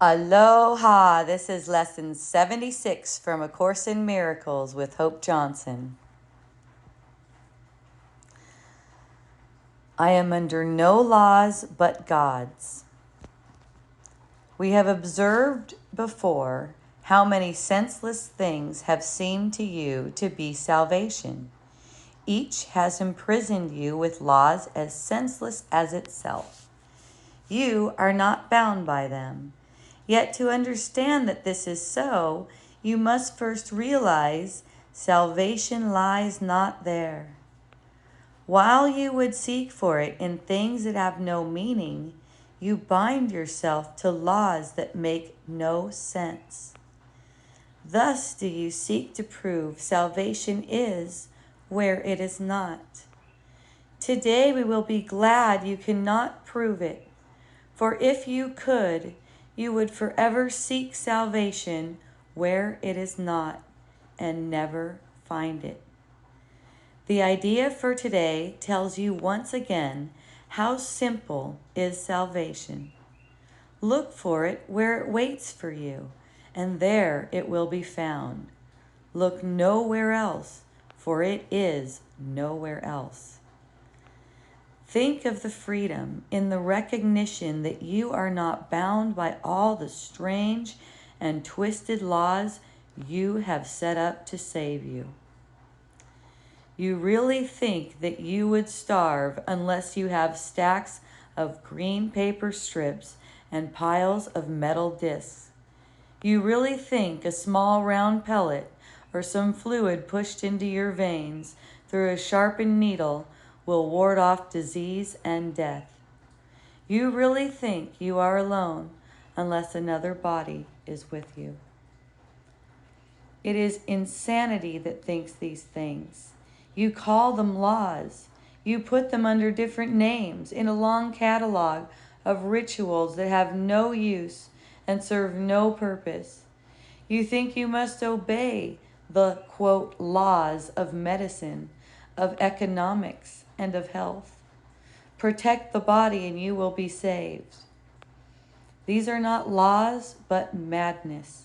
Aloha! This is lesson 76 from A Course in Miracles with Hope Johnson. I am under no laws but God's. We have observed before how many senseless things have seemed to you to be salvation. Each has imprisoned you with laws as senseless as itself. You are not bound by them. Yet to understand that this is so, you must first realize salvation lies not there. While you would seek for it in things that have no meaning, you bind yourself to laws that make no sense. Thus do you seek to prove salvation is where it is not. Today we will be glad you cannot prove it, for if you could, you would forever seek salvation where it is not and never find it. The idea for today tells you once again how simple is salvation. Look for it where it waits for you, and there it will be found. Look nowhere else, for it is nowhere else. Think of the freedom in the recognition that you are not bound by all the strange and twisted laws you have set up to save you. You really think that you would starve unless you have stacks of green paper strips and piles of metal discs. You really think a small round pellet or some fluid pushed into your veins through a sharpened needle will ward off disease and death. You really think you are alone unless another body is with you. It is insanity that thinks these things. You call them laws. You put them under different names in a long catalog of rituals that have no use and serve no purpose. You think you must obey the, quote, laws of medicine, of economics, and of health. Protect the body and you will be saved. These are not laws, but madness.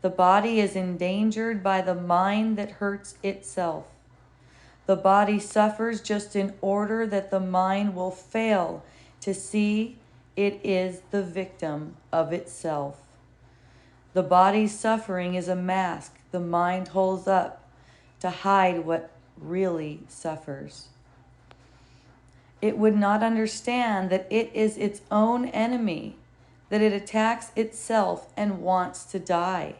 The body is endangered by the mind that hurts itself. The body suffers just in order that the mind will fail to see it is the victim of itself. The body's suffering is a mask the mind holds up to hide what really suffers. It would not understand that it is its own enemy, that it attacks itself and wants to die.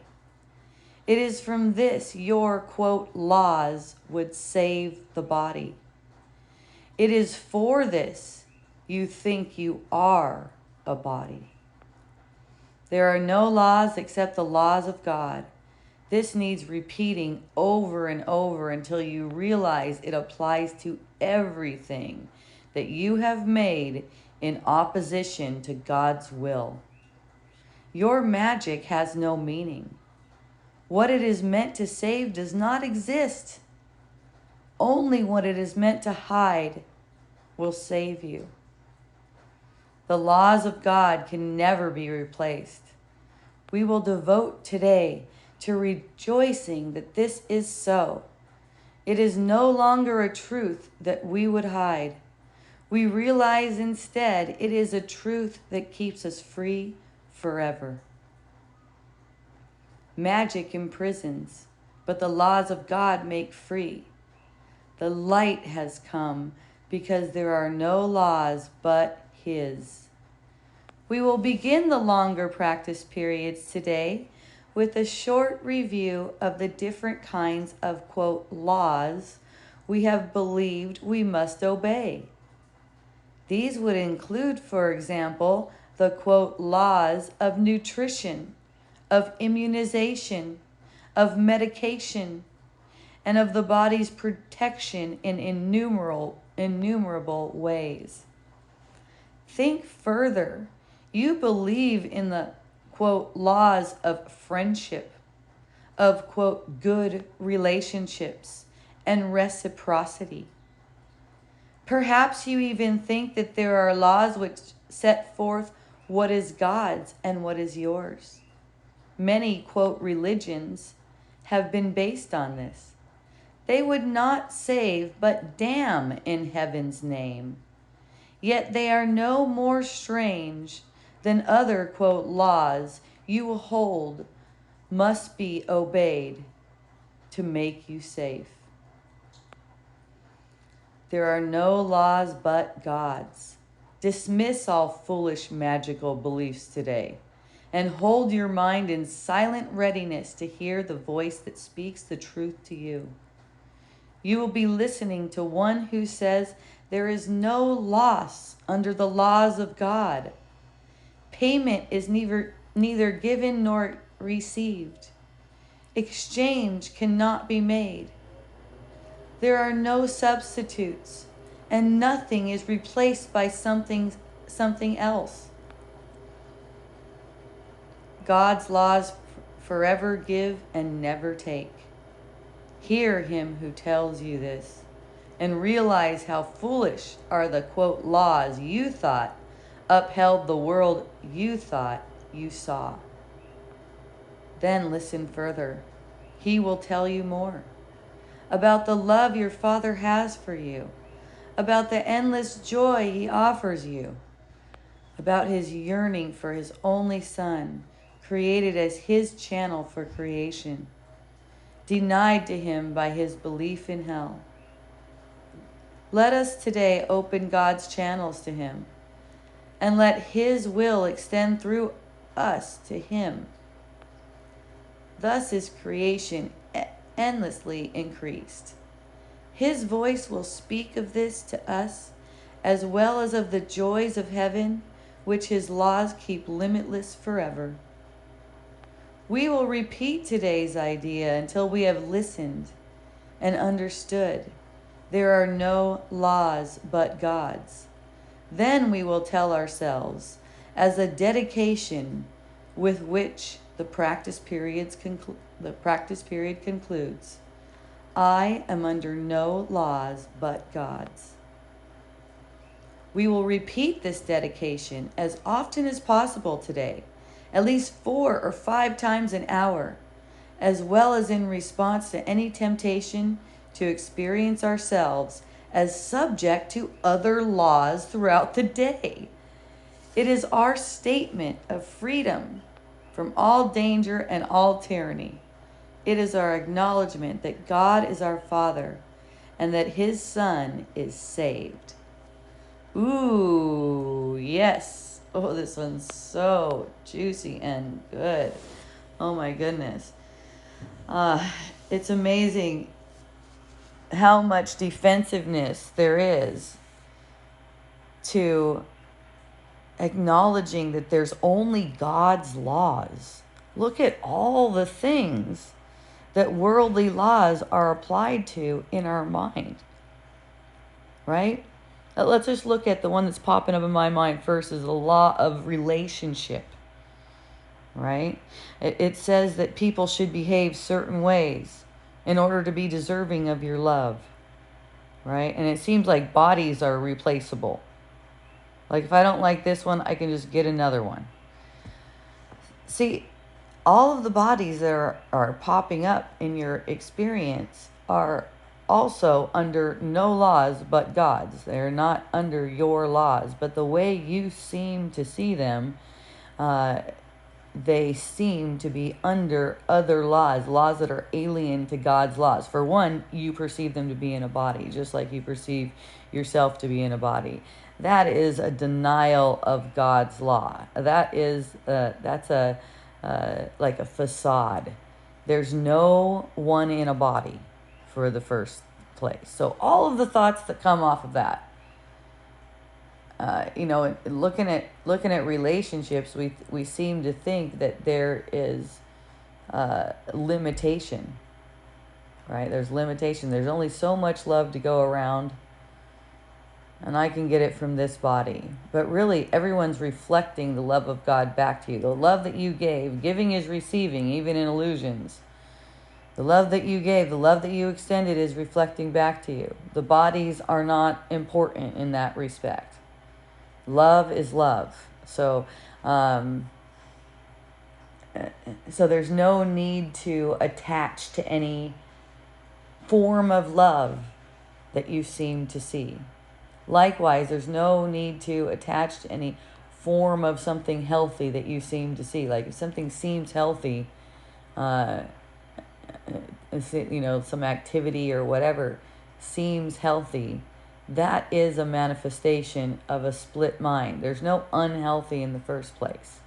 It is from this your, quote, laws would save the body. It is for this you think you are a body. There are no laws except the laws of God. This needs repeating over and over until you realize it applies to everything that you have made in opposition to God's will. Your magic has no meaning. What it is meant to save does not exist. Only what it is meant to hide will save you. The laws of God can never be replaced. We will devote today to rejoicing that this is so. It is no longer a truth that we would hide. We realize instead it is a truth that keeps us free forever. Magic imprisons, but the laws of God make free. The light has come because there are no laws but His. We will begin the longer practice periods today with a short review of the different kinds of, quote, laws we have believed we must obey. These would include, for example, the, quote, laws of nutrition, of immunization, of medication, and of the body's protection in innumerable ways. Think further. You believe in the, quote, laws of friendship, of, quote, good relationships, and reciprocity. Perhaps you even think that there are laws which set forth what is God's and what is yours. Many, quote, religions have been based on this. They would not save but damn in heaven's name. Yet they are no more strange than other, quote, laws you hold must be obeyed to make you safe. There are no laws but God's. Dismiss all foolish magical beliefs today and hold your mind in silent readiness to hear the voice that speaks the truth to you. You will be listening to one who says there is no loss under the laws of God. Payment is neither given nor received. Exchange cannot be made. There are no substitutes, and nothing is replaced by something else. God's laws forever give and never take. Hear him who tells you this, and realize how foolish are the, quote, laws you thought upheld the world you thought you saw. Then listen further. He will tell you more about the love your Father has for you, about the endless joy he offers you, about his yearning for his only Son, created as his channel for creation, denied to him by his belief in hell. Let us today open God's channels to him and let his will extend through us to him. Thus is creation endlessly increased. His voice will speak of this to us, as well as of the joys of heaven, which his laws keep limitless forever. We will repeat today's idea until we have listened and understood there are no laws but God's. Then we will tell ourselves, as a dedication with which the practice period concludes, I am under no laws but God's. We will repeat this dedication as often as possible today, at least 4 or 5 times an hour, as well as in response to any temptation to experience ourselves as subject to other laws throughout the day. It is our statement of freedom from all danger and all tyranny. It is our acknowledgement that God is our Father and that his Son is saved. Ooh, yes. Oh, this one's so juicy and good. Oh my goodness. It's amazing how much defensiveness there is to acknowledging that there's only God's laws. Look at all the things that worldly laws are applied to in our mind, right? Let's just look at the one that's popping up in my mind first, is the law of relationship, right? It says that people should behave certain ways in order to be deserving of your love, right? And it seems like bodies are replaceable. Like if I don't like this one, I can just get another one. See, all of the bodies that are popping up in your experience are also under no laws but God's. They're not under your laws, but the way you seem to see them, they seem to be under other laws that are alien to God's laws. For one, you perceive them to be in a body, just like you perceive yourself to be in a body. That is a denial of God's law. That's like a facade. There's no one in a body for the first place. So all of the thoughts that come off of that, looking at relationships, we seem to think that there is limitation, right? There's limitation. There's only so much love to go around, and I can get it from this body. But really, everyone's reflecting the love of God back to you. The love that you gave, giving is receiving, even in illusions. The love that you gave, the love that you extended is reflecting back to you. The bodies are not important in that respect. Love is love. So Um, so there's no need to attach to any form of love that you seem to see. Likewise, there's no need to attach to any form of something healthy that you seem to see. Like if something seems healthy, uh, some activity or whatever seems healthy, that is a manifestation of a split mind. There's no unhealthy in the first place.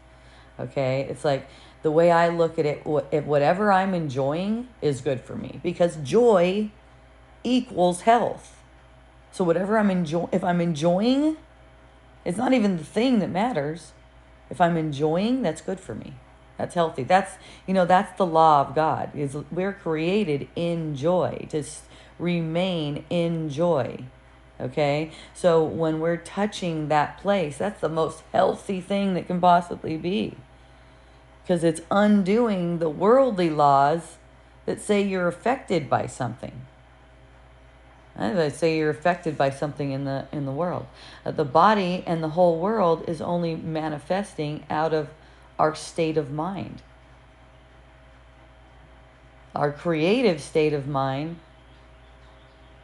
Okay? It's like the way I look at it, if whatever I'm enjoying is good for me, because joy equals health. So whatever if I'm enjoying, it's not even the thing that matters. If I'm enjoying, that's good for me. That's healthy. That's the law of God. Is we're created in joy, to remain in joy. Okay? So when we're touching that place, that's the most healthy thing that can possibly be. Because it's undoing the worldly laws that say you're affected by something. I say you're affected by something in the world. The body and the whole world is only manifesting out of our state of mind. Our creative state of mind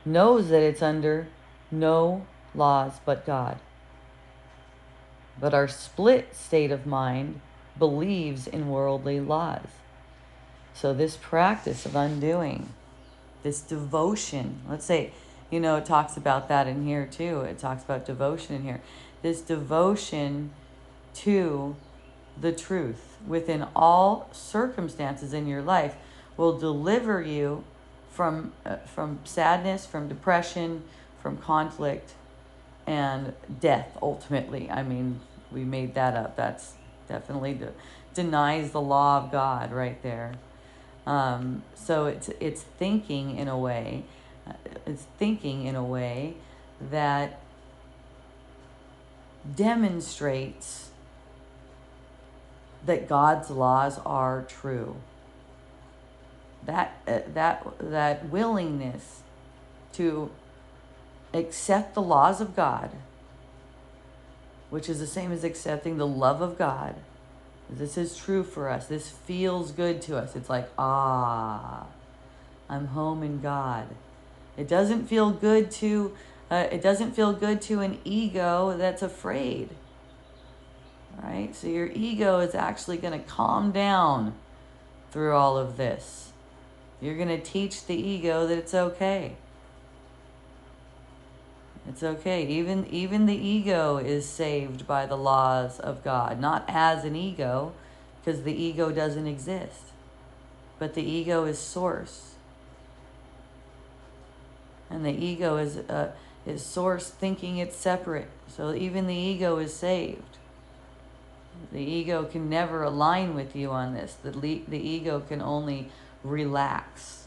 knows that it's under no laws but God. But our split state of mind believes in worldly laws. So this practice of undoing, this devotion, let's say, it talks about that in here too. It talks about devotion in here. This devotion to the truth within all circumstances in your life will deliver you from sadness, from depression, from conflict, and death ultimately. I mean, we made that up. That's definitely denies the law of God right there. So it's thinking in a way. It's thinking in a way that demonstrates that God's laws are true. That willingness to accept the laws of God, which is the same as accepting the love of God. This is true for us. This feels good to us. It's like, I'm home in God. It doesn't feel good to an ego that's afraid. All right? So your ego is actually going to calm down through all of this. You're going to teach the ego that it's okay. It's okay. Even the ego is saved by the laws of God. Not as an ego, because the ego doesn't exist. But the ego is source. And the ego is source thinking it's separate. So even the ego is saved. The ego can never align with you on this. The ego can only relax.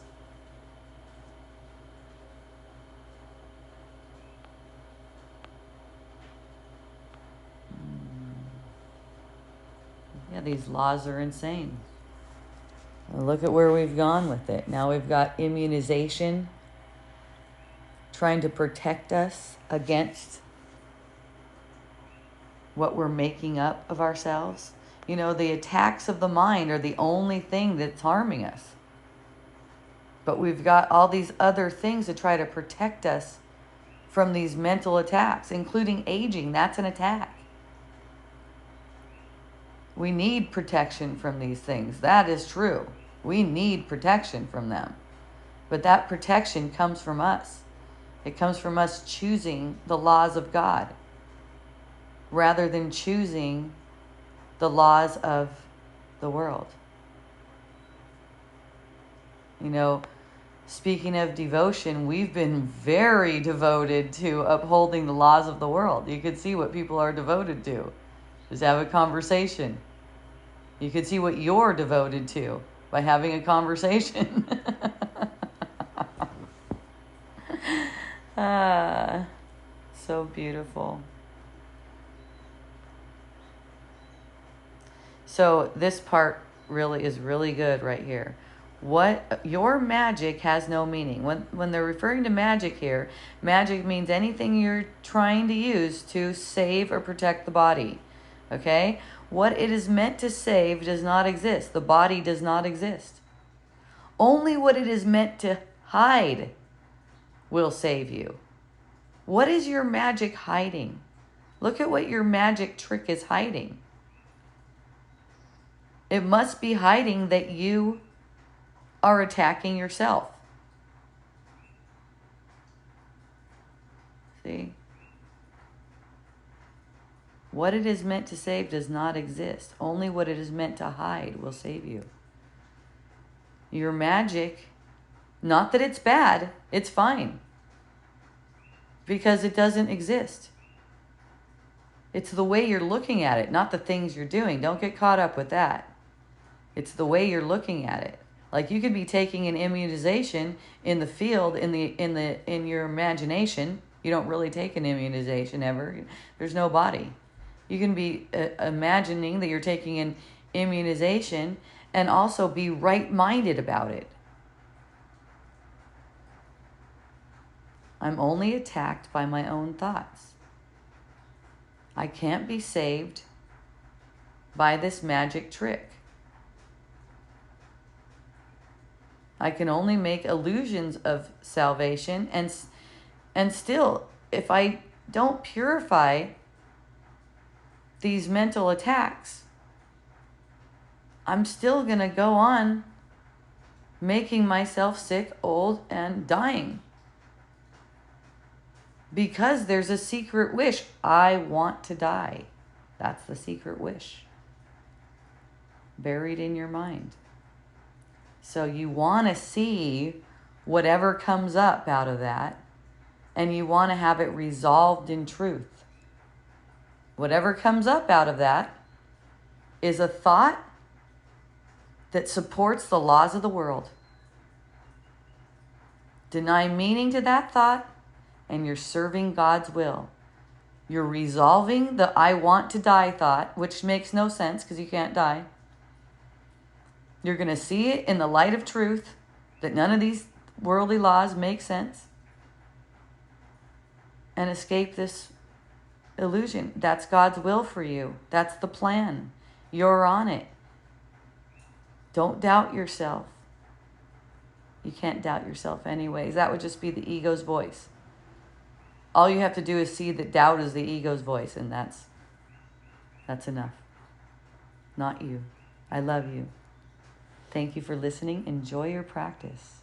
Yeah, these laws are insane. Look at where we've gone with it. Now we've got immunization trying to protect us against what we're making up of ourselves. The attacks of the mind are the only thing that's harming us. But we've got all these other things to try to protect us from these mental attacks, including aging. That's an attack. We need protection from these things. That is true. We need protection from them. But that protection comes from us. It comes from us choosing the laws of God rather than choosing the laws of the world. Speaking of devotion, we've been very devoted to upholding the laws of the world. You could see what people are devoted to. Just have a conversation. You could see what you're devoted to by having a conversation. So beautiful. So this part really is really good right here. Your magic has no meaning. When they're referring to magic here, magic means anything you're trying to use to save or protect the body. Okay? What it is meant to save does not exist. The body does not exist. Only what it is meant to hide will save you. What is your magic hiding? Look at what your magic trick is hiding. It must be hiding that you are attacking yourself. See? What it is meant to save does not exist. Only what it is meant to hide will save you. Your magic, not that it's bad, it's fine. Because it doesn't exist. It's the way you're looking at it, not the things you're doing. Don't get caught up with that. It's the way you're looking at it. Like you could be taking an immunization in the field, in your imagination. You don't really take an immunization ever. There's no body. You can be imagining that you're taking an immunization and also be right-minded about it. I'm only attacked by my own thoughts. I can't be saved by this magic trick. I can only make illusions of salvation, and still, if I don't purify these mental attacks, I'm still going to go on making myself sick, old, and dying. Because there's a secret wish. I want to die. That's the secret wish. Buried in your mind. So you want to see whatever comes up out of that, and you want to have it resolved in truth. Whatever comes up out of that is a thought that supports the laws of the world. Deny meaning to that thought, and you're serving God's will. You're resolving the I want to die thought, which makes no sense because you can't die. You're going to see it in the light of truth, that none of these worldly laws make sense, and escape this illusion. That's God's will for you. That's the plan. You're on it. Don't doubt yourself. You can't doubt yourself anyways. That would just be the ego's voice. All you have to do is see that doubt is the ego's voice, and that's enough. Not you. I love you. Thank you for listening. Enjoy your practice.